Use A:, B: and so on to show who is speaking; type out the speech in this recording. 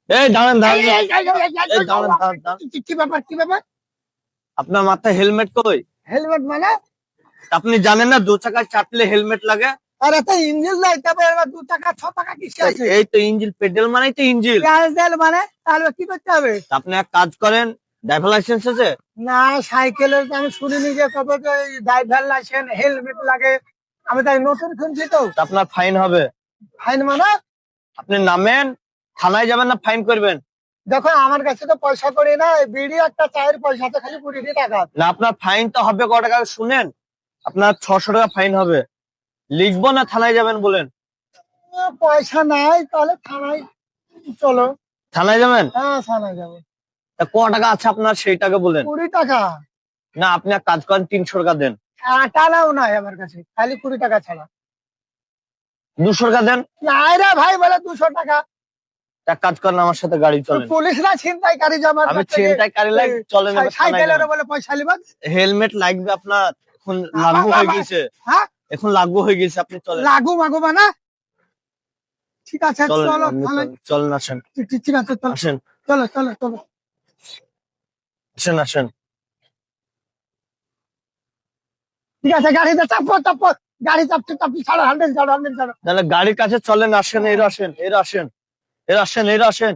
A: এই দাঁড়ান দাঁড়ান
B: এই, এই, এই, এই, এই,
A: এই
B: এই,
A: দাঁড়ান দাঁড়ান দাঁড়ান।
B: কি ব্যাপার কি ব্যাপার?
A: আপনার মাথায় হেলমেট কই?
B: হেলমেট মানে?
A: আপনি জানেন না 2 চাকায় চাপলে হেলমেট লাগে?
B: আরে তো ইঞ্জিন নাই, তারপরে এবার 2 টাকা 6 টাকা কিসে আছে?
A: এই তো ইঞ্জিন, পেডেল মানেই তো ইঞ্জিন।
B: তেল মানে তাহলে কি করতে হবে?
A: আপনি এক কাজ করেন, ড্রাইভার লাইসেন্স আছে?
B: না, সাইকেলের তো আমি শুনিনি যে কবে ড্রাইভার লাইসেন্স হেলমেট লাগে। আমি তাই নতুন শুনছি তো।
A: তা আপনার ফাইন হবে।
B: ফাইন মানে?
A: আপনি নামেন, থানায় যাবেন না ফাইন করবেন?
B: দেখো আমার কাছে তো পয়সা করি না, বিড়ি একটা চায়ের পয়সা তো খালি 20 টাকা।
A: না আপনার ফাইন তো হবে কত টাকা শুনেন, আপনার 600 টাকা ফাইন হবে। লিখবো না থানায় যাবেন বলেন?
B: পয়সা নাই, তাহলে থানায় চলো।
A: থানায় যাবেন?
B: হ্যাঁ, থানায় যাবো।
A: তা কত টাকা আছে আপনার সেই টাকা বলেন।
B: 20 টাকা।
A: না আপনি এক কাজ করেন, 300 টাকা দেন।
B: টানাও নাই আমার কাছে, খালি 20 টাকা ছাড়া।
A: 200 টাকা দেন।
B: নাই রে ভাই, বলে 200 টাকা।
A: এক কাজ করেন, আমার সাথে গাড়ি চলেন।
B: পুলিশরা ছিনতাইকারী জমার
A: আমি ছিনতাইকারী লাগে, চলেন এবার থানায়
B: সাইকেলের
A: যাবেন।
B: বলে পয়সা লিবা।
A: হেলমেট লাগবে আপনার, এখন লাগু হয়ে গেছে।
B: হ্যাঁ,
A: এখন লাগু হয়ে গেছে, আপনি চলেন।
B: লাগু মাগু মানা। ঠিক আছে,
A: চলেন
B: চলো
A: আপনি
B: থানায়।
A: চলেন, আসেন
B: ঠিক আছে, চলো
A: আসেন
B: চলো চলো চলো।
A: আসেন আসেন।
B: ঠিক আছে, গাড়িতে চাপো চাপো। গাড়ি চাপতে চাপতে ছাড়ো, হ্যান্ডেল ছাড়ো, হ্যান্ডেল ছাড়ো।
A: তাহলে গাড়ির কাছে চলেন, আসেন, এরা আসেন, এরা আসেন, এরা আসেন, এরা আসেন।